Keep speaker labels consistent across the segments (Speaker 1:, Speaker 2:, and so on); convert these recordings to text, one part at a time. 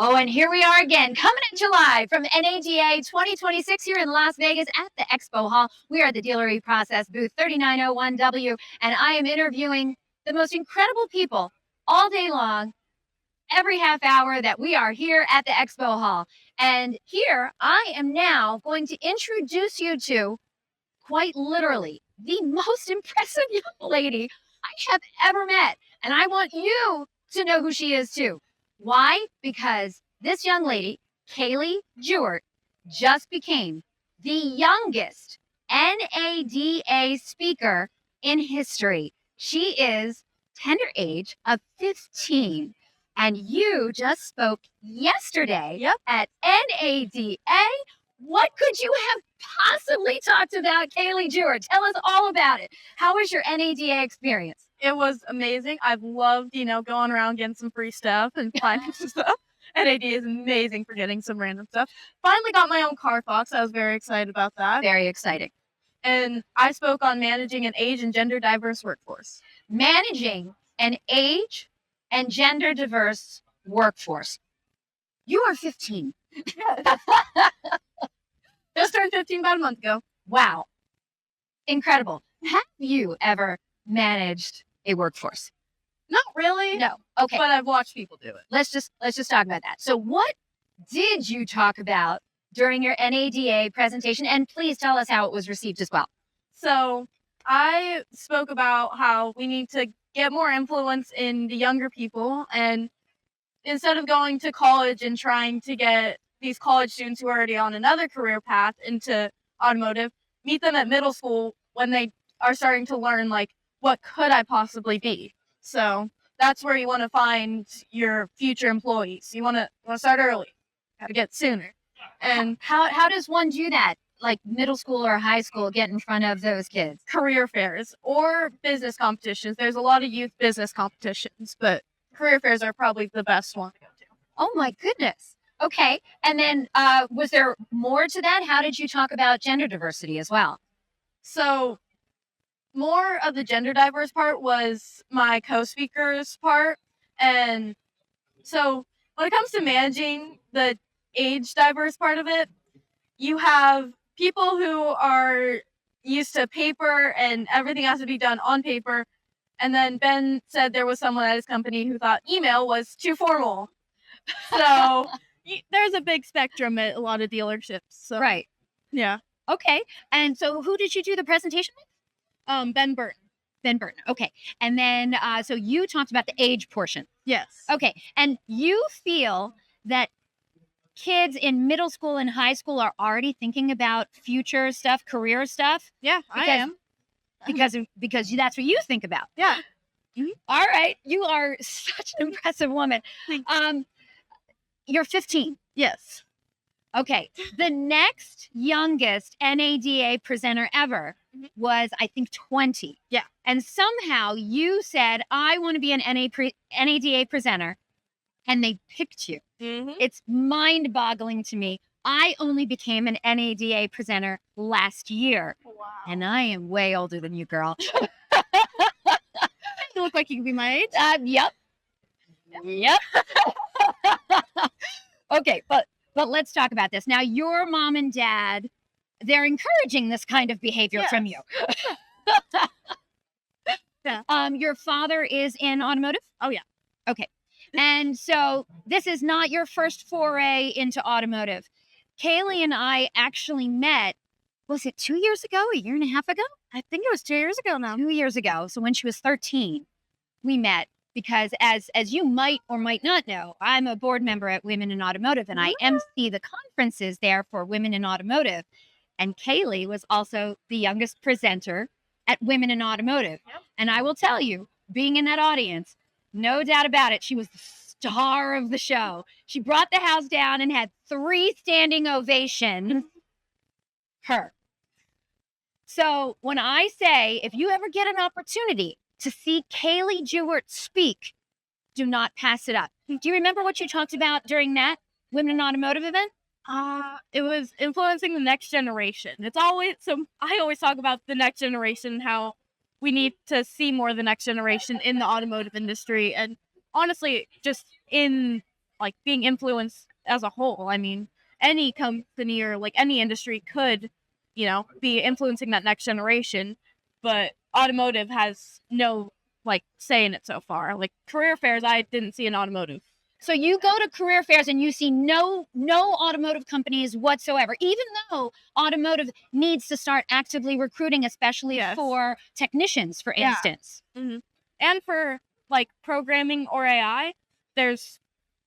Speaker 1: Oh, and here we are again, coming at you live from NADA 2026 here in Las Vegas at the Expo Hall. We are at the Dealer eProcess booth 3901W, and I am interviewing the most incredible people all day long, every half hour that we are here at the Expo Hall. And here I am now going to introduce you to, quite literally, the most impressive young lady I have ever met. And I want you to know who she is too. Why? Because this young lady, Kaylee Jewert, just became the youngest NADA speaker in history. She is tender age of 15. And you just spoke yesterday at NADA. What could you have possibly talked about, Kaylee Jewert? Tell us all about it. How was your NADA experience?
Speaker 2: It was amazing. I've loved, going around getting some free stuff and finding some stuff. NAD is amazing for getting some random stuff. Finally got my own car fox. I was very excited about that.
Speaker 1: Very exciting.
Speaker 2: And I spoke on managing an age and gender diverse workforce.
Speaker 1: Managing an age and gender diverse workforce. You are 15.
Speaker 2: Just turned 15 about a month ago.
Speaker 1: Wow. Incredible. Have you ever managed a workforce?
Speaker 2: Not really.
Speaker 1: No. Okay.
Speaker 2: But I've watched people do it.
Speaker 1: Let's just talk about that. So what did you talk about during your NADA presentation? And please tell us how it was received as well.
Speaker 2: So I spoke about how we need to get more influence in the younger people, and instead of going to college and trying to get these college students who are already on another career path into automotive, meet them at middle school when they are starting to learn, like, what could I possibly be? So that's where you want to find your future employees. You want to start early. Got to get sooner.
Speaker 1: And how does one do that? Like middle school or high school, get in front of those kids?
Speaker 2: Career fairs or business competitions. There's a lot of youth business competitions, but career fairs are probably the best one to go to.
Speaker 1: Oh my goodness. Okay. And then was there more to that? How did you talk about gender diversity as well?
Speaker 2: So more of the gender diverse part was my co-speaker's part. And so when it comes to managing the age diverse part of it, you have people who are used to paper and everything has to be done on paper. And then Ben said there was someone at his company who thought email was too formal. So there's a big spectrum at a lot of dealerships. So.
Speaker 1: Right.
Speaker 2: Yeah.
Speaker 1: Okay. And so who did you do the presentation with?
Speaker 2: Ben Burton.
Speaker 1: Ben Burton. Okay. And then, so you talked about the age portion.
Speaker 2: Yes.
Speaker 1: Okay. And you feel that kids in middle school and high school are already thinking about future stuff, career stuff?
Speaker 2: Yeah, I am.
Speaker 1: Because that's what you think about.
Speaker 2: Yeah.
Speaker 1: Mm-hmm. All right. You are such an impressive woman. You're 15.
Speaker 2: Yes.
Speaker 1: Okay. The next youngest NADA presenter ever was, I think, 20.
Speaker 2: Yeah.
Speaker 1: And somehow you said, I want to be an NADA presenter. And they picked you.
Speaker 2: Mm-hmm.
Speaker 1: It's mind-boggling to me. I only became an NADA presenter last year.
Speaker 2: Wow.
Speaker 1: And I am way older than you, girl.
Speaker 2: You look like you could be my age.
Speaker 1: Yep. Okay, but let's talk about this. Now, your mom and dad, they're encouraging this kind of behavior from you.
Speaker 2: Yeah.
Speaker 1: Your father is in automotive?
Speaker 2: Oh, yeah.
Speaker 1: Okay. And so this is not your first foray into automotive. Kaylee and I actually met, was it 2 years ago, a year and a half ago?
Speaker 2: I think it was 2 years ago now.
Speaker 1: 2 years ago. So when she was 13, we met because as you might or might not know, I'm a board member at Women in Automotive and I MC the conferences there for Women in Automotive. And Kaylee was also the youngest presenter at Women in Automotive.
Speaker 2: Yep.
Speaker 1: And I will tell you, being in that audience, no doubt about it, she was the star of the show. She brought the house down and had 3 standing ovations. Her. So when I say, if you ever get an opportunity to see Kaylee Jewert speak, do not pass it up. Do you remember what you talked about during that Women in Automotive event?
Speaker 2: It was influencing the next generation. I always talk about the next generation, how we need to see more of the next generation in the automotive industry. And honestly, just in like being influenced as a whole. I mean, any company or like any industry could, be influencing that next generation, but automotive has no like say in it so far. Like career fairs, I didn't see an automotive.
Speaker 1: So you go to career fairs and you see no automotive companies whatsoever, even though automotive needs to start actively recruiting, especially
Speaker 2: Yes.
Speaker 1: for technicians, for
Speaker 2: Yeah.
Speaker 1: instance.
Speaker 2: Mm-hmm. And for like programming or AI, there's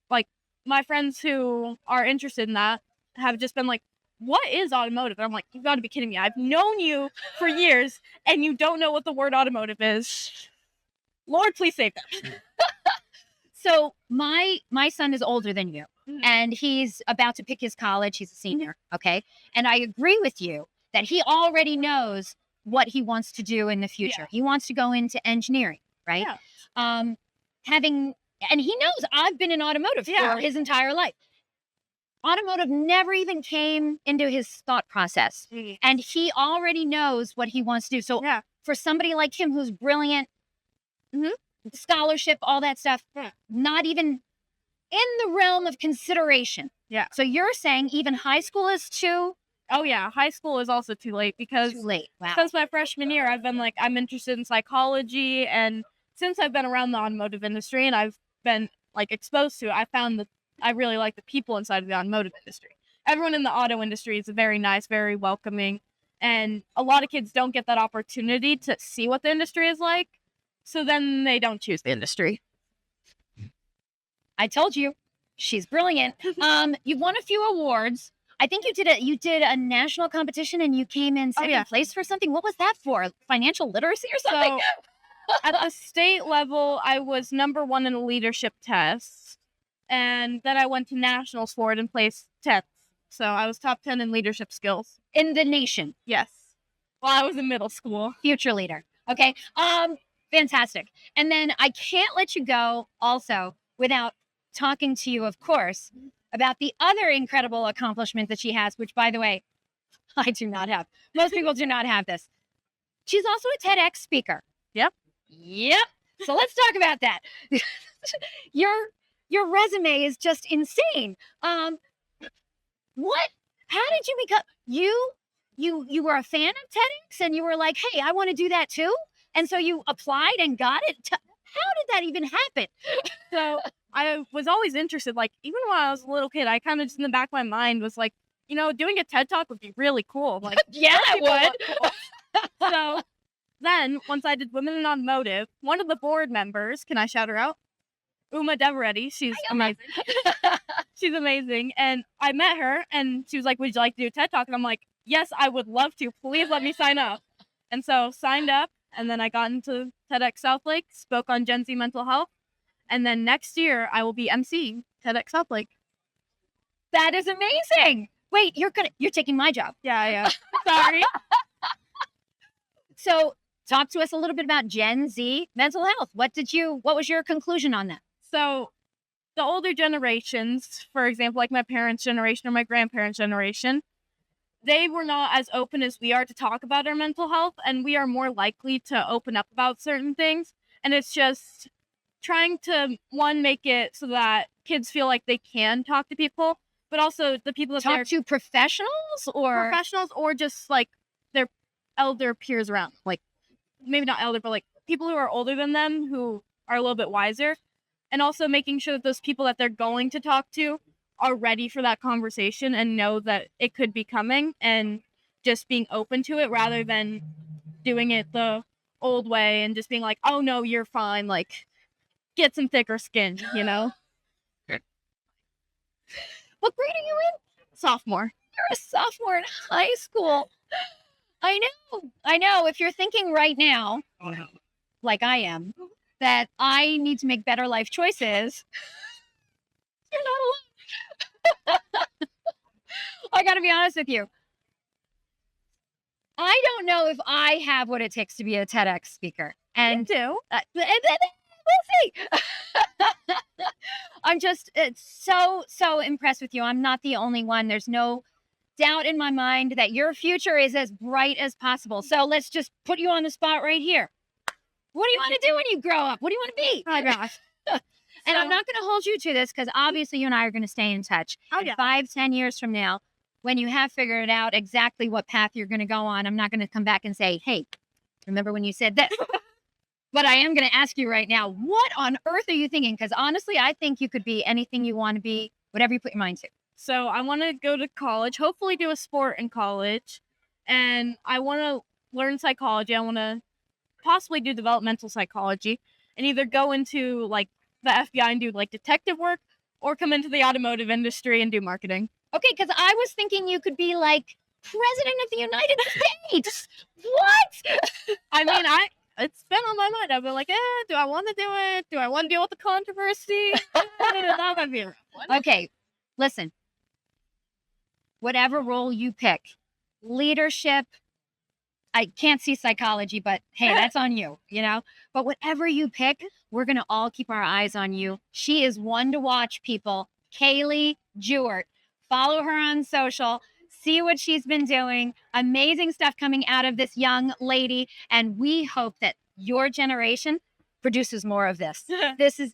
Speaker 2: like my friends who are interested in that have just been like, what is automotive? And I'm like, you've got to be kidding me. I've known you for years and you don't know what the word automotive is. Lord, please save them.
Speaker 1: So my son is older than you,
Speaker 2: Mhm.
Speaker 1: and he's about to pick his college. He's a senior, okay? And I agree with you that he already knows what he wants to do in the future.
Speaker 2: Yeah.
Speaker 1: He wants to go into engineering, right?
Speaker 2: Yeah.
Speaker 1: And he knows I've been in automotive
Speaker 2: Yeah.
Speaker 1: for his entire life. Automotive never even came into his thought process, and he already knows what he wants to do. So
Speaker 2: Yeah.
Speaker 1: for somebody like him who's brilliant,
Speaker 2: Mhm.
Speaker 1: scholarship, all that stuff,
Speaker 2: Yeah.
Speaker 1: not even in the realm of consideration.
Speaker 2: Yeah.
Speaker 1: So you're saying even high school is too
Speaker 2: Oh yeah, high school is also too late because
Speaker 1: late. Wow.
Speaker 2: since my freshman year, I've been like, I'm interested in psychology, and since I've been around the automotive industry and I've been like exposed to it, I found that I really like the people inside of the automotive industry. Everyone in the auto industry is very nice, very welcoming, and a lot of kids don't get that opportunity to see what the industry is like, so then they don't choose the industry.
Speaker 1: I told you, she's brilliant. You've won a few awards. I think you did a national competition and you came in second place for something. What was that for? Financial literacy or something?
Speaker 2: So at the state level, I was number 1 in a leadership test, and then I went to nationals for it and placed 10th. So I was top 10 in leadership skills.
Speaker 1: In the nation.
Speaker 2: Yes. While I was in middle school.
Speaker 1: Future leader. Okay. Fantastic. And then I can't let you go also without talking to you, of course, about the other incredible accomplishment that she has, which, by the way, I do not have. Most people do not have this. She's also a TEDx speaker.
Speaker 2: Yep.
Speaker 1: So let's talk about that. Your resume is just insane. How did you become you were a fan of TEDx and you were like, hey, I want to do that too? And so you applied and got it. How did that even happen?
Speaker 2: So I was always interested, like, even when I was a little kid, I kind of just in the back of my mind was like, doing a TED Talk would be really cool. Like,
Speaker 1: yeah, it would.
Speaker 2: Cool. So then, once I did Women in Automotive, one of the board members, can I shout her out? Uma Deveretti. She's amazing. She's amazing. And I met her, and she was like, would you like to do a TED Talk? And I'm like, yes, I would love to. Please let me sign up. And so signed up, and then I got into TEDx Southlake, spoke on Gen Z mental health. And then next year, I will be emceeing TEDx Southlake.
Speaker 1: That is amazing. Wait, you're taking my job.
Speaker 2: Yeah. Sorry.
Speaker 1: So talk to us a little bit about Gen Z mental health. What was your conclusion on that?
Speaker 2: So the older generations, for example, like my parents' generation or my grandparents' generation, they were not as open as we are to talk about our mental health, and we are more likely to open up about certain things. And it's just trying to, one, make it so that kids feel like they can talk to people, but also the people that
Speaker 1: talk to professionals
Speaker 2: or just like their elder peers around, like maybe not elder, but like people who are older than them who are a little bit wiser, and also making sure that those people that they're going to talk to are ready for that conversation and know that it could be coming, and just being open to it rather than doing it the old way and just being like, oh no, you're fine, like get some thicker skin,
Speaker 1: What grade are you in?
Speaker 2: Sophomore.
Speaker 1: You're a sophomore in high school. I know. If you're thinking right now, like I am, that I need to make better life choices, you're not alone. I got to be honest with you. I don't know if I have what it takes to be a TEDx speaker. And
Speaker 2: You do.
Speaker 1: we'll see. I'm just so impressed with you. I'm not the only one. There's no doubt in my mind that your future is as bright as possible. So let's just put you on the spot right here. What do you want to do when you grow up? What do you want to be?
Speaker 2: Oh my gosh.
Speaker 1: And I'm
Speaker 2: So-
Speaker 1: not going to hold you to this because obviously you and I are going to stay in touch.
Speaker 2: Oh,
Speaker 1: And
Speaker 2: yeah.
Speaker 1: 5-10 years from now, when you have figured out exactly what path you're going to go on, I'm not going to come back and say, hey, remember when you said this? But I am going to ask you right now, what on earth are you thinking? Because honestly, I think you could be anything you want to be, whatever you put your mind to.
Speaker 2: So I want to go to college, hopefully do a sport in college, and I want to learn psychology. I want to possibly do developmental psychology and either go into like the FBI and do like detective work or come into the automotive industry and do marketing.
Speaker 1: Okay, because I was thinking you could be like president of the United States. What?
Speaker 2: I mean, it's been on my mind. I've been like, do I want to do it? Do I want to deal with the controversy? That would be a rough one.
Speaker 1: Okay, listen. Whatever role you pick, leadership, I can't see psychology, but hey, that's on you, you know? But whatever you pick, we're going to all keep our eyes on you. She is one to watch, people. Kaylee Jewert. Follow her on social. See what she's been doing. Amazing stuff coming out of this young lady. And we hope that your generation produces more of this.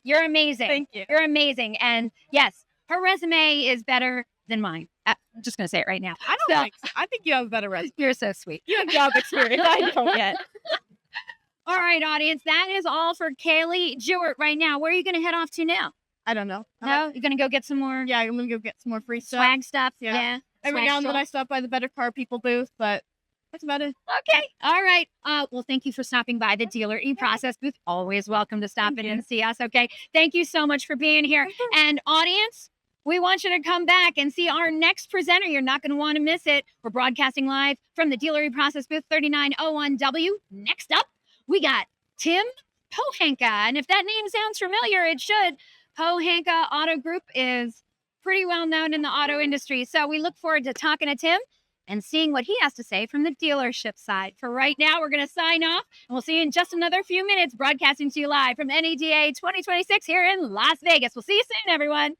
Speaker 1: You're amazing.
Speaker 2: Thank you.
Speaker 1: You're amazing. And yes, her resume is better than mine. I'm just going to say it right now.
Speaker 2: I don't think so. I think you have a better resume.
Speaker 1: You're so sweet.
Speaker 2: You have job experience. I don't yet.
Speaker 1: All right, audience, that is all for Kaylee Jewert right now. Where are you going to head off to now?
Speaker 2: I don't know.
Speaker 1: No? You're going to go get some more
Speaker 2: Yeah, I'm gonna go get some more free stuff.
Speaker 1: swag stuff?
Speaker 2: Yeah. Every
Speaker 1: Swag
Speaker 2: now and then
Speaker 1: stuff.
Speaker 2: I stop by the Better Car People booth, but that's about it.
Speaker 1: Okay. All right. Well, thank you for stopping by the dealer eProcess booth. Always welcome to stop in and see us. Okay. Thank you so much for being here. And audience, we want you to come back and see our next presenter. You're not going to want to miss it. We're broadcasting live from the dealer eProcess booth 3901W. Next up, we got Tim Pohanka. And if that name sounds familiar, it should. Pohanka Auto Group is pretty well known in the auto industry. So we look forward to talking to Tim and seeing what he has to say from the dealership side. For right now, we're going to sign off, and we'll see you in just another few minutes, broadcasting to you live from NADA 2026 here in Las Vegas. We'll see you soon, everyone.